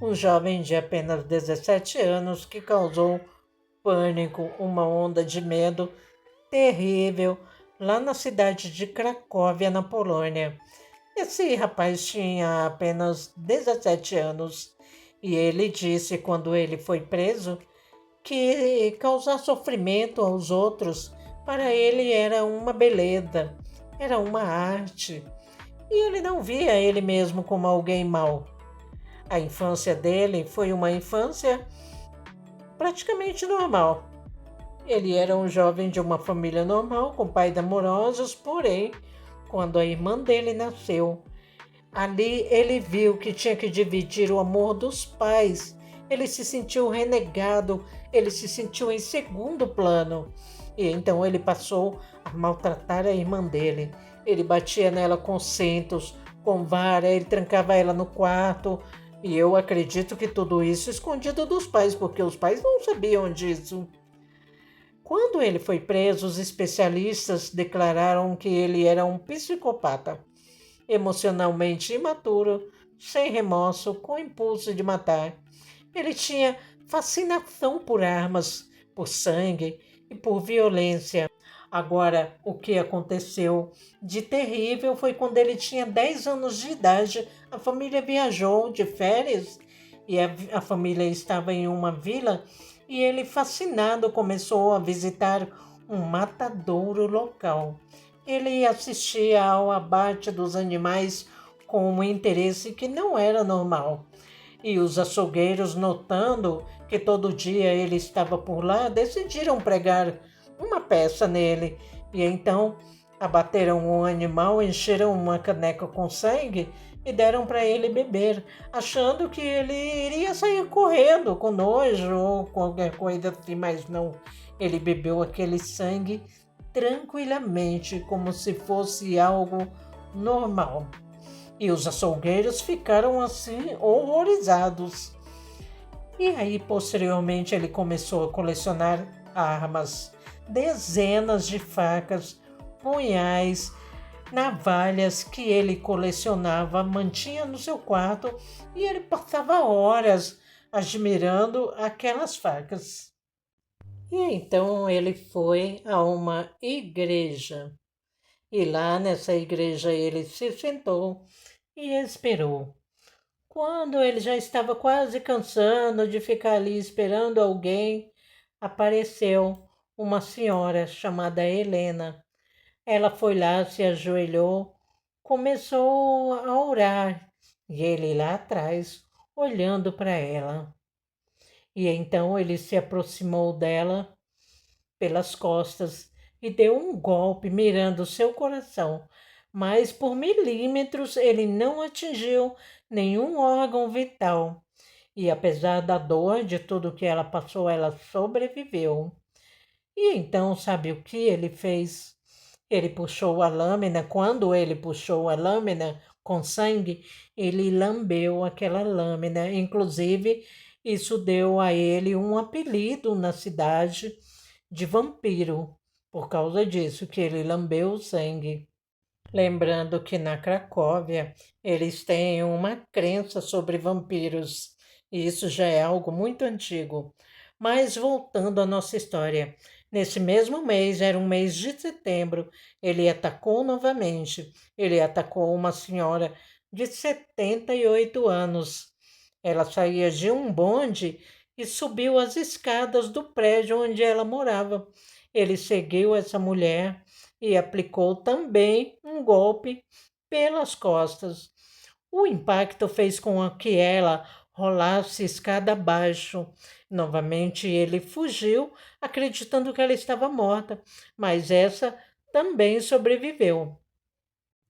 um jovem de apenas 17 anos que causou pânico, uma onda de medo terrível lá na cidade de Cracóvia, na Polônia. Esse rapaz tinha apenas 17 anos e ele disse, quando ele foi preso, que causar sofrimento aos outros para ele era uma beleza, era uma arte. E ele não via ele mesmo como alguém mau. A infância dele foi uma infância praticamente normal. Ele era um jovem de uma família normal, com pais amorosos, porém, quando a irmã dele nasceu, ali ele viu que tinha que dividir o amor dos pais. Ele se sentiu renegado, ele se sentiu em segundo plano. E então ele passou a maltratar a irmã dele. Ele batia nela com cintos, com vara, ele trancava ela no quarto. E eu acredito que tudo isso escondido dos pais, porque os pais não sabiam disso. Quando ele foi preso, os especialistas declararam que ele era um psicopata, emocionalmente imaturo, sem remorso, com impulso de matar. Ele tinha fascinação por armas, por sangue e por violência. Agora, o que aconteceu de terrível foi quando ele tinha 10 anos de idade. A família viajou de férias e a família estava em uma vila e ele, fascinado, começou a visitar um matadouro local. Ele assistia ao abate dos animais com um interesse que não era normal. E os açougueiros, notando que todo dia ele estava por lá, decidiram pregar uma peça nele. E então abateram o animal, encheram uma caneca com sangue e deram para ele beber, achando que ele iria sair correndo com nojo ou qualquer coisa assim, mas não. Ele bebeu aquele sangue tranquilamente, como se fosse algo normal. E os açougueiros ficaram assim horrorizados. E aí, posteriormente, ele começou a colecionar armas, dezenas de facas, punhais, navalhas que ele colecionava, mantinha no seu quarto e ele passava horas admirando aquelas facas. E então ele foi a uma igreja. E lá nessa igreja ele se sentou e esperou. Quando ele já estava quase cansando de ficar ali esperando alguém, apareceu uma senhora chamada Helena. Ela foi lá, se ajoelhou, começou a orar e ele lá atrás, olhando para ela. E então ele se aproximou dela pelas costas e deu um golpe mirando seu coração, mas por milímetros ele não atingiu nenhum órgão vital. E apesar da dor de tudo que ela passou, ela sobreviveu. E então, sabe o que ele fez? Ele puxou a lâmina. Quando ele puxou a lâmina com sangue, ele lambeu aquela lâmina. Inclusive, isso deu a ele um apelido na cidade de vampiro, por causa disso, que ele lambeu o sangue. Lembrando que na Cracóvia eles têm uma crença sobre vampiros, e isso já é algo muito antigo. Mas voltando à nossa história, nesse mesmo mês, era um mês de setembro, ele atacou novamente. Ele atacou uma senhora de 78 anos. Ela saía de um bonde e subiu as escadas do prédio onde ela morava. Ele seguiu essa mulher e aplicou também um golpe pelas costas. O impacto fez com que ela rolasse escada abaixo. Novamente ele fugiu, acreditando que ela estava morta, mas essa também sobreviveu.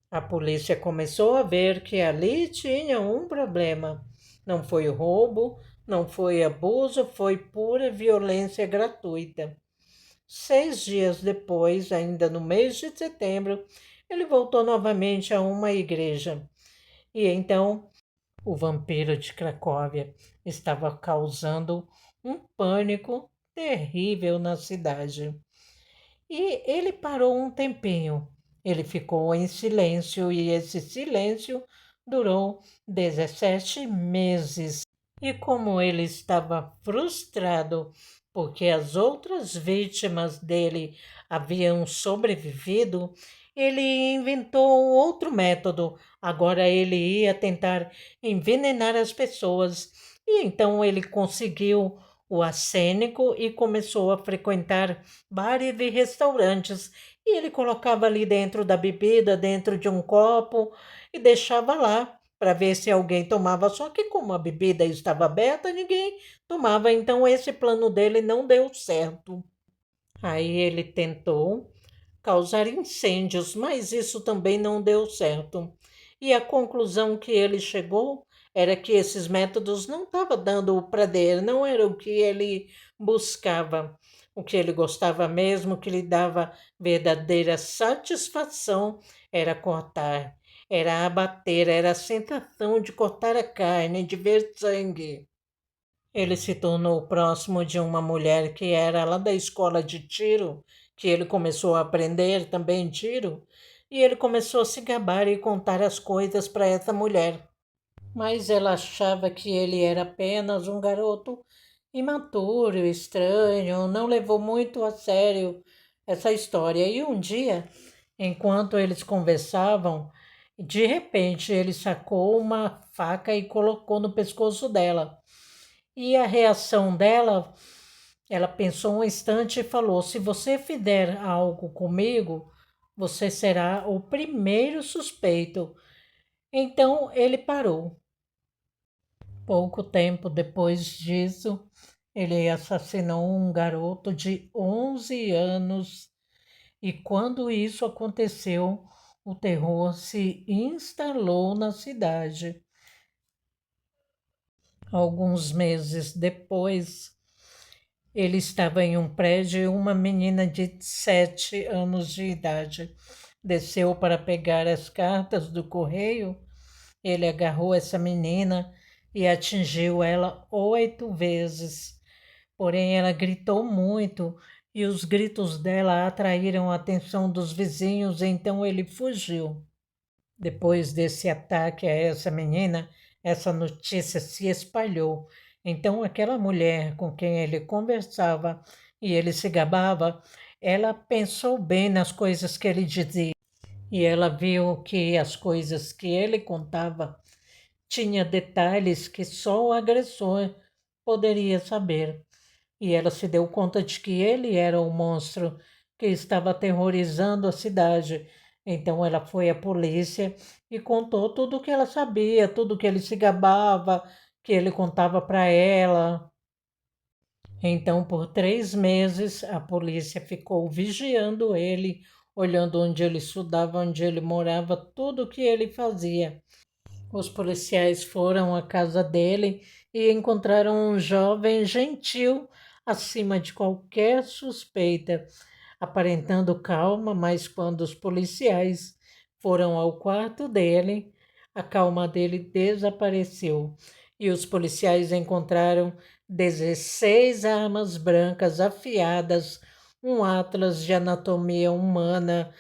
A polícia começou a ver que ali tinha um problema. Não foi roubo, não foi abuso, foi pura violência gratuita. 6 dias depois, ainda no mês de setembro, ele voltou novamente a uma igreja. E então o vampiro de Cracóvia estava causando um pânico terrível na cidade. E ele parou um tempinho. Ele ficou em silêncio e esse silêncio durou 17 meses. E como ele estava frustrado porque as outras vítimas dele haviam sobrevivido, ele inventou outro método. Agora ele ia tentar envenenar as pessoas. E então ele conseguiu o arsênico e começou a frequentar bares e restaurantes. E ele colocava ali dentro da bebida, dentro de um copo, e deixava lá para ver se alguém tomava. Só que, como a bebida estava aberta, ninguém tomava. Então, esse plano dele não deu certo. Aí ele tentou causar incêndios, mas isso também não deu certo. E a conclusão que ele chegou era que esses métodos não estavam dando para dele, não era o que ele buscava. O que ele gostava mesmo, que lhe dava verdadeira satisfação, era cortar, era abater, era a sensação de cortar a carne, de ver sangue. Ele se tornou próximo de uma mulher que era lá da escola de tiro, que ele começou a aprender também tiro, e ele começou a se gabar e contar as coisas para essa mulher. Mas ela achava que ele era apenas um garoto imaturo, estranho, não levou muito a sério essa história. E um dia, enquanto eles conversavam, de repente ele sacou uma faca e colocou no pescoço dela. E a reação dela, ela pensou um instante e falou: Se você fizer algo comigo, você será o primeiro suspeito. Então ele parou. Pouco tempo depois disso, ele assassinou um garoto de 11 anos. E quando isso aconteceu, o terror se instalou na cidade. Alguns meses depois, ele estava em um prédio e uma menina de 7 anos de idade desceu para pegar as cartas do correio. Ele agarrou essa menina e atingiu ela 8 vezes. Porém, ela gritou muito e os gritos dela atraíram a atenção dos vizinhos, então ele fugiu. Depois desse ataque a essa menina, essa notícia se espalhou. Então, aquela mulher com quem ele conversava e ele se gabava, ela pensou bem nas coisas que ele dizia e ela viu que as coisas que ele contava tinha detalhes que só o agressor poderia saber. E ela se deu conta de que ele era o monstro que estava aterrorizando a cidade. Então ela foi à polícia e contou tudo o que ela sabia, tudo que ele se gabava, que ele contava para ela. Então, por 3 meses, a polícia ficou vigiando ele, olhando onde ele estudava, onde ele morava, tudo o que ele fazia. Os policiais foram à casa dele e encontraram um jovem gentil acima de qualquer suspeita, aparentando calma, mas quando os policiais foram ao quarto dele, a calma dele desapareceu e os policiais encontraram 16 armas brancas afiadas, um atlas de anatomia humana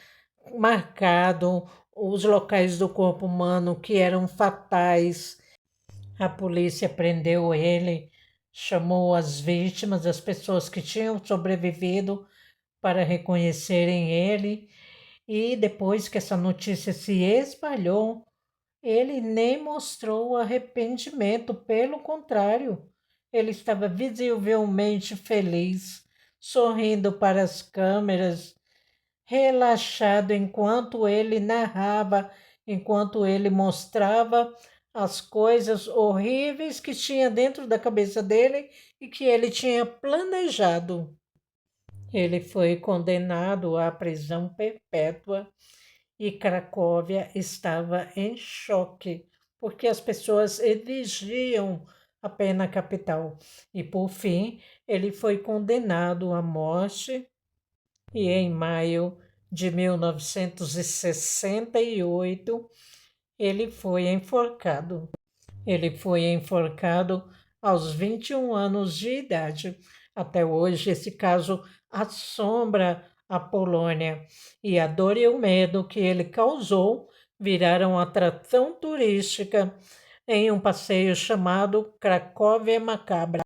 marcado, os locais do corpo humano que eram fatais. A polícia prendeu ele, chamou as vítimas, as pessoas que tinham sobrevivido, para reconhecerem ele. E depois que essa notícia se espalhou, ele nem mostrou arrependimento, pelo contrário, ele estava visivelmente feliz, sorrindo para as câmeras, relaxado enquanto ele narrava, enquanto ele mostrava as coisas horríveis que tinha dentro da cabeça dele e que ele tinha planejado. Ele foi condenado à prisão perpétua e Cracóvia estava em choque, porque as pessoas exigiam a pena capital. E, por fim, ele foi condenado à morte e, em maio de 1968, ele foi enforcado. Ele foi enforcado aos 21 anos de idade. Até hoje, esse caso assombra a Polônia e a dor e o medo que ele causou viraram atração turística em um passeio chamado Cracóvia Macabra.